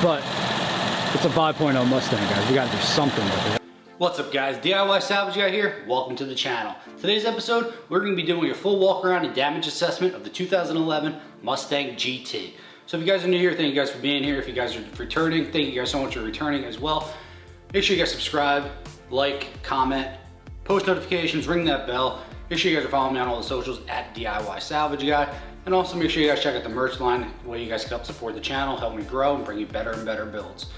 but it's a 5.0 Mustang, guys. We gotta do something with it. What's up, guys? DIY Salvage Guy here. Welcome to the channel. Today's episode, we're going to be doing a full walk around and damage assessment of the 2011 Mustang GT. So if you guys are new here, thank you guys for being here. If you guys are returning, thank you guys so much for returning as well. Make sure you guys subscribe, like, comment, post notifications, ring that bell. Make sure you guys are following me on all the socials at DIY Salvage Guy. And also make sure you guys check out the merch line, the way you guys can help support the channel, help me grow, and bring you better and better builds.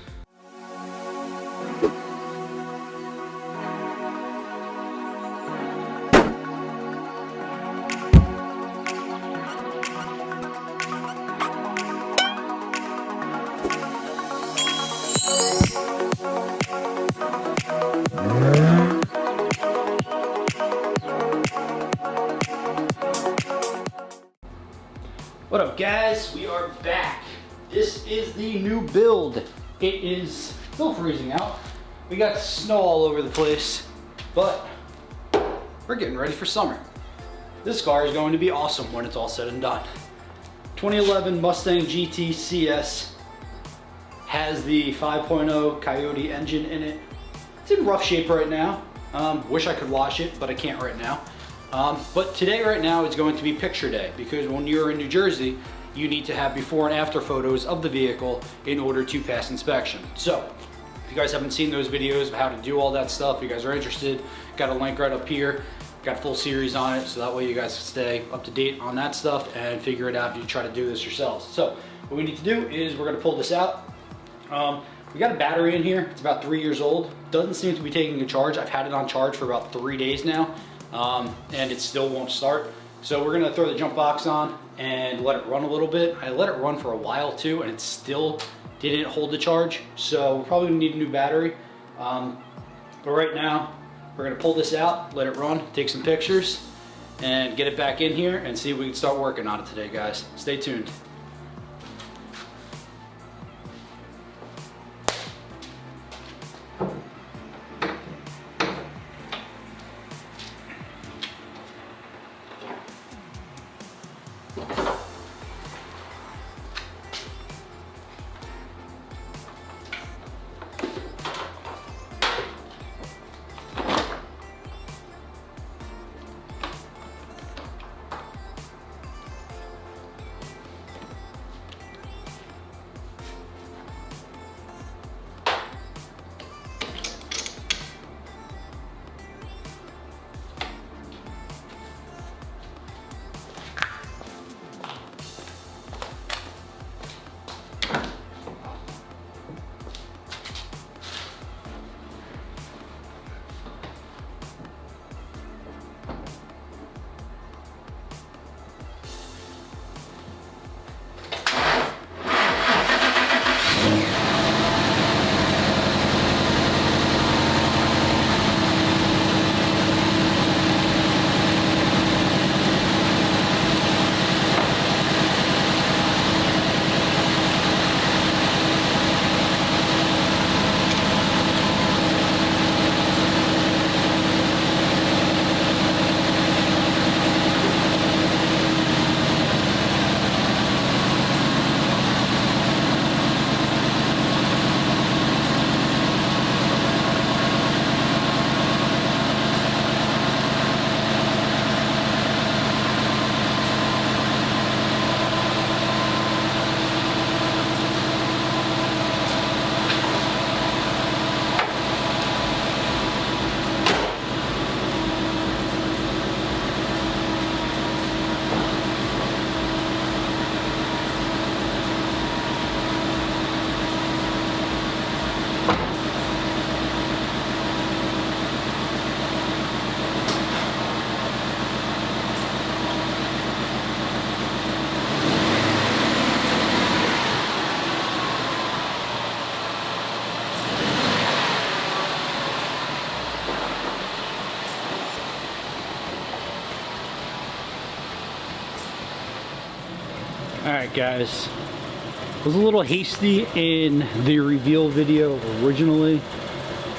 What up, guys? We are back. This is the new build. It is still freezing out. We got snow all over the place, but we're getting ready for summer. This car is going to be awesome when it's all said and done. 2011 Mustang GT CS has the 5.0 Coyote engine in it. It's in rough shape right now. Wish I could wash it, but I can't right now. But today, right now, is going to be picture day, because when you're in New Jersey, you need to have before and after photos of the vehicle in order to pass inspection. So, if you guys haven't seen those videos of how to do all that stuff, if you guys are interested, got a link right up here. Got a full series on it, so that way you guys can stay up to date on that stuff and figure it out if you try to do this yourselves. So, what we need to do is we're going to pull this out. We got a battery in here. It's about 3 years old. Doesn't seem to be taking a charge. I've had it on charge for about 3 days now. And it still won't start. So we're gonna throw the jump box on and let it run a little bit. I let it run for a while too, and it still didn't hold the charge. So we're probably gonna need a new battery. But right now, we're gonna pull this out, let it run, take some pictures, and get it back in here and see if we can start working on it today, guys. Stay tuned. Alright guys, was a little hasty in the reveal video originally.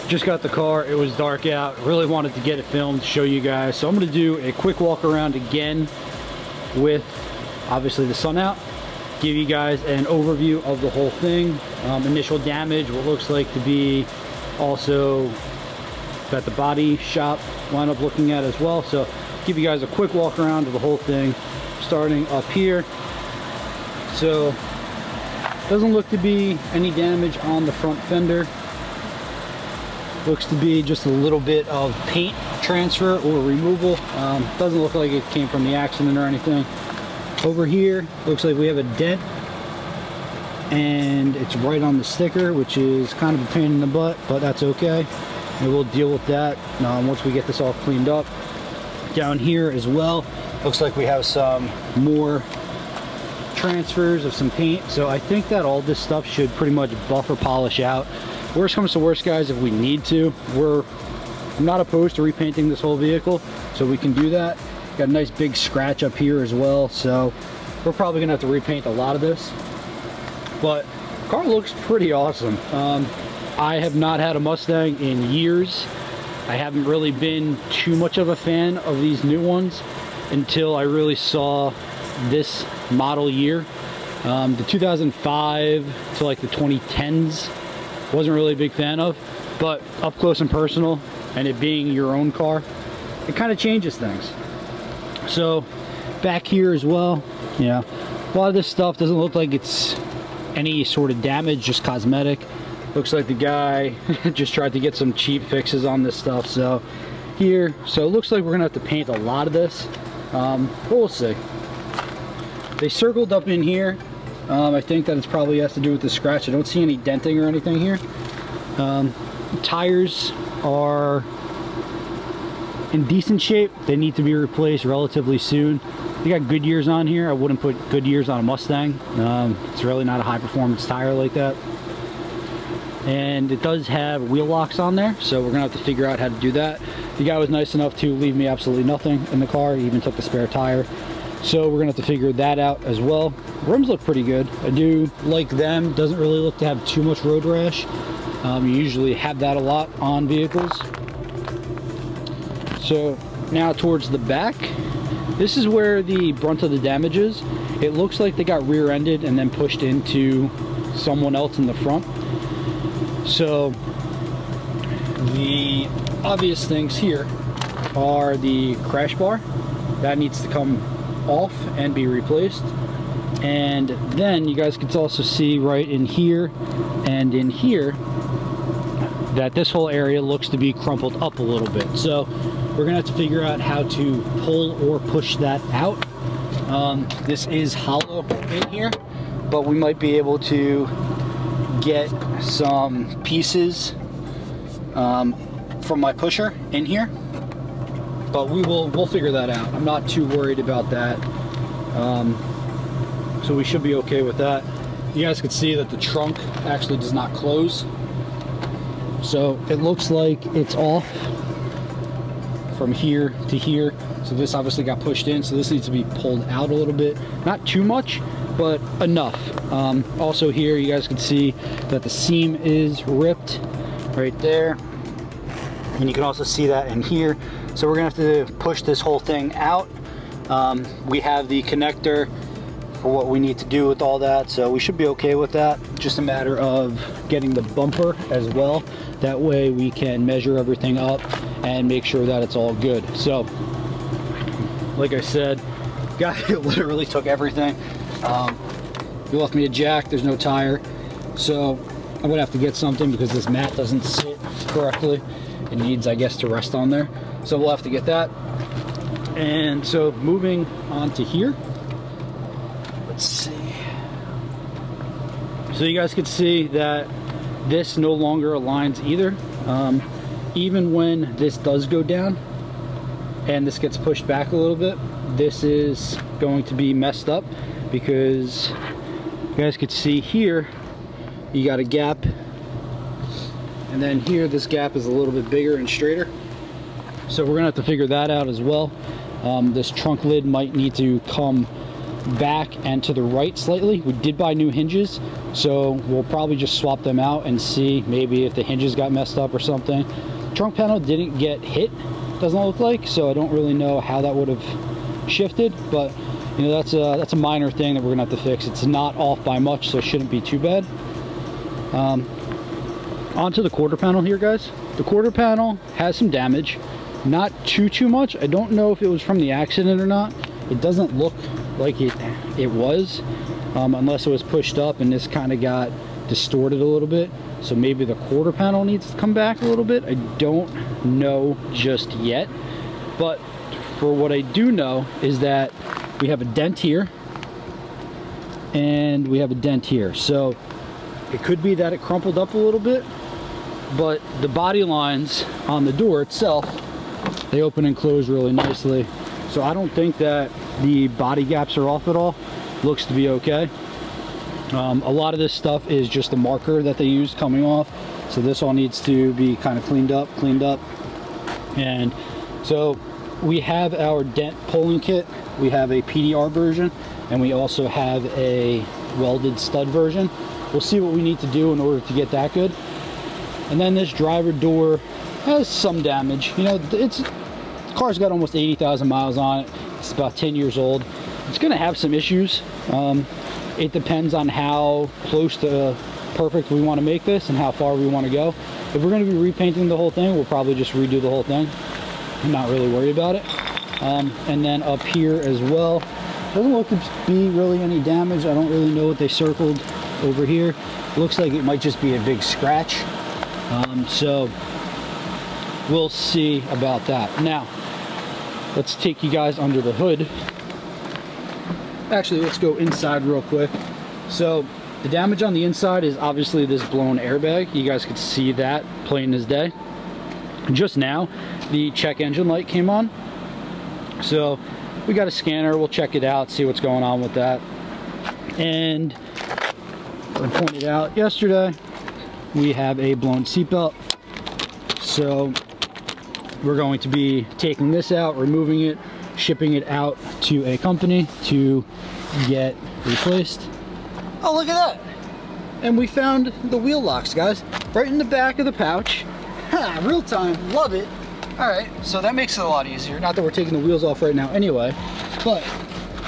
Just got the car, it was dark out, really wanted to get it filmed, show you guys. So I'm going to do a quick walk around again with obviously the sun out, give you guys an overview of the whole thing. initial damage, what looks like to be also that the body shop wound up looking at as well. So give you guys a quick walk around of the whole thing, starting up here. So doesn't look to be any damage on the front fender. Looks to be just a little bit of paint transfer or removal. Doesn't look like it came from the accident or anything. Over here looks like we have a dent, and it's right on the sticker, which is kind of a pain in the butt, but that's okay. And we'll deal with that once we get this all cleaned up. Down here as well, looks like we have some more transfers of some paint. So I think that all this stuff should pretty much buff or polish out. Worst comes to worst, guys, if we need to, I'm not opposed to repainting this whole vehicle, so we can do that. Got a nice big scratch up here as well, so we're probably gonna have to repaint a lot of this. But the car looks pretty awesome. I have not had a Mustang in years. I haven't really been too much of a fan of these new ones until I really saw this model year. The 2005 to like the 2010s, wasn't really a big fan of, but up close and personal, and it being your own car, it kind of changes things. So back here as well, yeah, a lot of this stuff doesn't look like it's any sort of damage, just cosmetic. Looks like the guy just tried to get some cheap fixes on this stuff. So here, so it looks like we're gonna have to paint a lot of this, but we'll see. They circled up in here. I think that it probably has to do with the scratch. I don't see any denting or anything here. Tires are in decent shape. They need to be replaced relatively soon. They got Goodyears on here. I wouldn't put Goodyears on a Mustang. It's really not a high performance tire like that. And it does have wheel locks on there, so we're gonna have to figure out how to do that. The guy was nice enough to leave me absolutely nothing in the car. He even took the spare tire. So we're gonna have to figure that out as well. Rims look pretty good. I do like them. Doesn't really look to have too much road rash. You usually have that a lot on vehicles. So now towards the back, this is where the brunt of the damage is. It looks like they got rear-ended and then pushed into someone else in the front. So the obvious things here are the crash bar. That needs to come off and be replaced. And then you guys can also see right in here and in here that this whole area looks to be crumpled up a little bit. So we're gonna have to figure out how to pull or push that out. This is hollow in here, but we might be able to get some pieces from my pusher in here, but we'll figure that out. I'm not too worried about that, so we should be okay with that. You guys can see that the trunk actually does not close, so it looks like it's off from here to here. So this obviously got pushed in, so this needs to be pulled out a little bit, not too much, but enough. Also here you guys can see that the seam is ripped right there, and you can also see that in here. So we're gonna have to push this whole thing out. We have the connector for what we need to do with all that, so we should be okay with that. Just a matter of getting the bumper as well. That way we can measure everything up and make sure that it's all good. So like I said, guy literally took everything. He left me a jack, there's no tire, so I'm gonna have to get something because this mat doesn't sit correctly. It needs, I guess, to rest on there, so we'll have to get that. And so moving on to here, let's see. So you guys can see that this no longer aligns either. Even when this does go down and this gets pushed back a little bit, this is going to be messed up because you guys could see here you got a gap, and then here this gap is a little bit bigger and straighter, so we're gonna have to figure that out as well. This trunk lid might need to come back and to the right slightly. We did buy new hinges, so we'll probably just swap them out and see maybe if the hinges got messed up or something. Trunk panel didn't get hit, doesn't look like, so I don't really know how that would have shifted, but you know, that's a minor thing that we're gonna have to fix. It's not off by much, so it shouldn't be too bad. Onto the quarter panel here, guys. The quarter panel has some damage, not too much. I don't know if it was from the accident or not. It doesn't look like it was, unless it was pushed up and this kind of got distorted a little bit. So maybe the quarter panel needs to come back a little bit. I don't know just yet, but for what I do know is that we have a dent here and we have a dent here. So it could be that it crumpled up a little bit, but the body lines on the door itself, they open and close really nicely. So I don't think that the body gaps are off at all. Looks to be okay. A lot of this stuff is just the marker that they use coming off. So this all needs to be kind of cleaned up. And so we have our dent pulling kit. We have a PDR version, and we also have a welded stud version. We'll see what we need to do in order to get that good. And then this driver door has some damage. You know, the car's got almost 80,000 miles on it. It's about 10 years old. It's gonna have some issues. It depends on how close to perfect we want to make this and how far we want to go. If we're going to be repainting the whole thing, we'll probably just redo the whole thing. I'm not really worried about it. And then up here as well, doesn't look to be really any damage. I don't really know what they circled over here. Looks like it might just be a big scratch. So we'll see about that. Now, let's take you guys under the hood. Actually, let's go inside real quick. So the damage on the inside is obviously this blown airbag. You guys could see that plain as day. Just now, the check engine light came on. So we got a scanner. We'll check it out, see what's going on with that. And as I pointed out yesterday, we have a blown seatbelt. So we're going to be taking this out, removing it, shipping it out to a company to get replaced. Oh, look at that. And we found the wheel locks, guys, right in the back of the pouch. Ha, real time, love it. All right, so that makes it a lot easier. Not that we're taking the wheels off right now anyway, but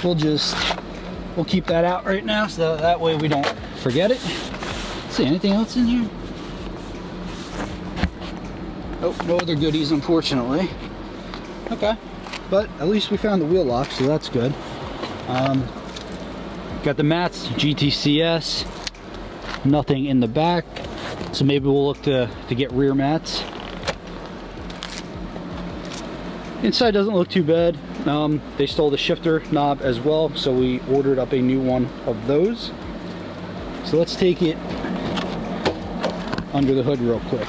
we'll keep that out right now so that way we don't forget it. Let's see, anything else in here? Oh, no other goodies, unfortunately. Okay. But at least we found the wheel lock, so that's good. Got the mats, GTCS, nothing in the back, so maybe we'll look to get rear mats. Inside doesn't look too bad. They stole the shifter knob as well, so we ordered up a new one of those. So let's take it under the hood real quick.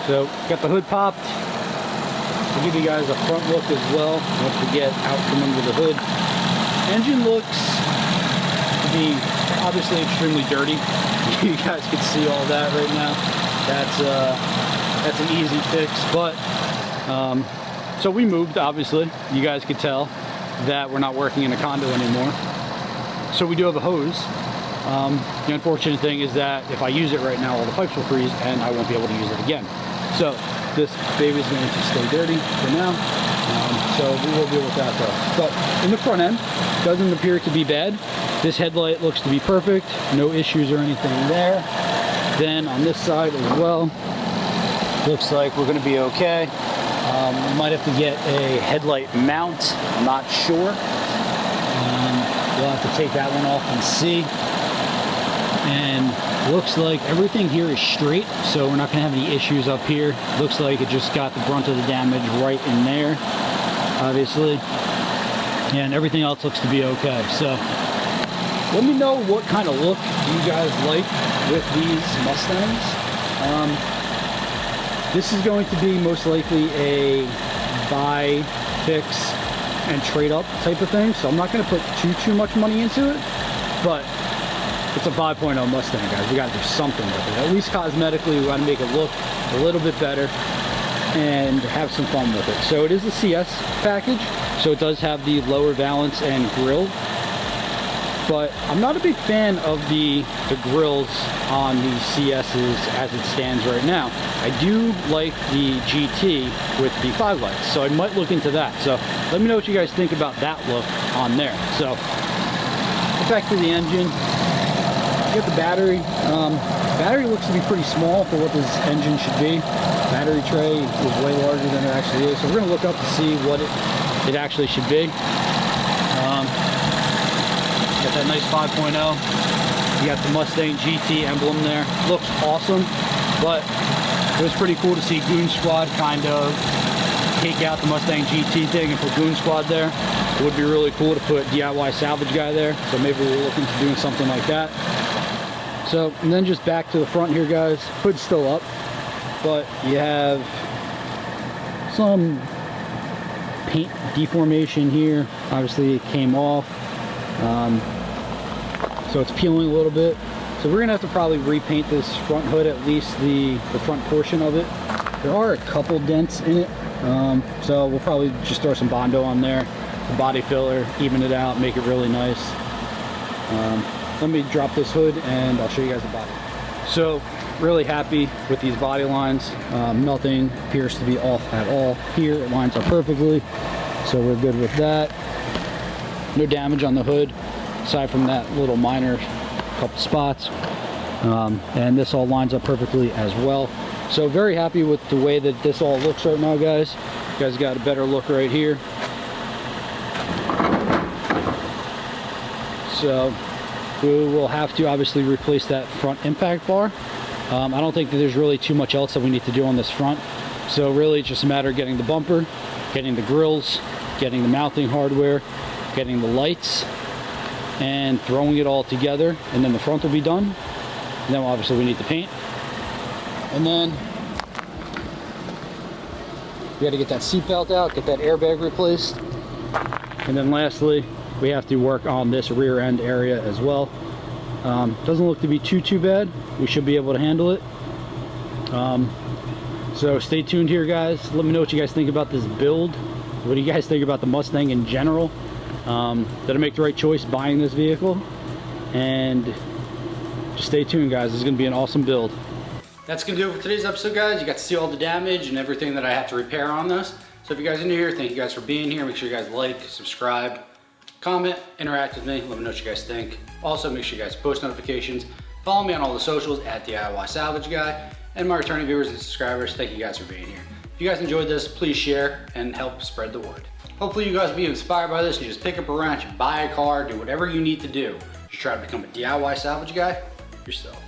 So got the hood popped. I'll give you guys a front look as well. Don't forget out from under the hood. Engine looks to be obviously extremely dirty. You guys can see all that right now. That's an easy fix, but so we moved, obviously. You guys could tell that we're not working in a condo anymore. So we do have a hose. The unfortunate thing is that if I use it right now, all the pipes will freeze and I won't be able to use it again. So this baby is going to stay dirty for now. So we will deal with that though. But in the front end, doesn't appear to be bad. This headlight looks to be perfect. No issues or anything there. Then on this side as well, looks like we're going to be okay. We might have to get a headlight mount. I'm not sure. We'll have to take that one off and see. And looks like everything here is straight, so we're not going to have any issues up here. Looks like it just got the brunt of the damage right in there, obviously. And everything else looks to be okay. So let me know what kind of look you guys like with these Mustangs. This is going to be most likely a buy, fix, and trade up type of thing. So I'm not going to put too much money into it, but it's a 5.0 Mustang, guys. We got to do something with it. At least cosmetically, we got to make it look a little bit better and have some fun with it. So it is a CS package, so it does have the lower valance and grille. But I'm not a big fan of the grills on the CSs as it stands right now. I do like the GT with the fog lights, so I might look into that. So let me know what you guys think about that look on there. So back to the engine. Get the battery. Battery looks to be pretty small for what this engine should be. Battery tray is way larger than it actually is. So we're gonna look up to see what it actually should be. Got that nice 5.0. You got the Mustang GT emblem there. Looks awesome, but it was pretty cool to see Goon Squad kind of take out the Mustang GT thing and put Goon Squad there. It would be really cool to put DIY Salvage Guy there. So maybe we're looking to doing something like that. So, and then just back to the front here, guys. Hood's still up, but you have some paint deformation here. Obviously it came off, so it's peeling a little bit. So we're gonna have to probably repaint this front hood, at least the front portion of it. There are a couple dents in it, so we'll probably just throw some Bondo on there, the body filler, even it out, make it really nice. Let me drop this hood and I'll show you guys the body. So really happy with these body lines. Nothing appears to be off at all here. It lines up perfectly, so we're good with that. No damage on the hood aside from that little minor couple spots, and this all lines up perfectly as well. So very happy with the way that this all looks right now, guys. You guys got a better look right here. So we will have to obviously replace that front impact bar. I don't think that there's really too much else that we need to do on this front. So really it's just a matter of getting the bumper, getting the grills, getting the mounting hardware, getting the lights, and throwing it all together, and then the front will be done. And then obviously we need the paint. And then we got to get that seat belt out, get that airbag replaced. And then lastly, we have to work on this rear end area as well. Doesn't look to be too bad. We should be able to handle it. So stay tuned here, guys. Let me know what you guys think about this build. What do you guys think about the Mustang in general? Did I make the right choice buying this vehicle? And just stay tuned, guys. This is gonna be an awesome build. That's gonna do it for today's episode, guys. You got to see all the damage and everything that I have to repair on this. So if you guys are new here, thank you guys for being here. Make sure you guys like, subscribe, comment, interact with me. Let me know what you guys think. Also, make sure you guys post notifications. Follow me on all the socials at DIY Salvage Guy. And my returning viewers and subscribers, thank you guys for being here. If you guys enjoyed this, please share and help spread the word. Hopefully you guys will be inspired by this. You just pick up a wrench, buy a car, do whatever you need to do. Just try to become a DIY Salvage Guy yourself.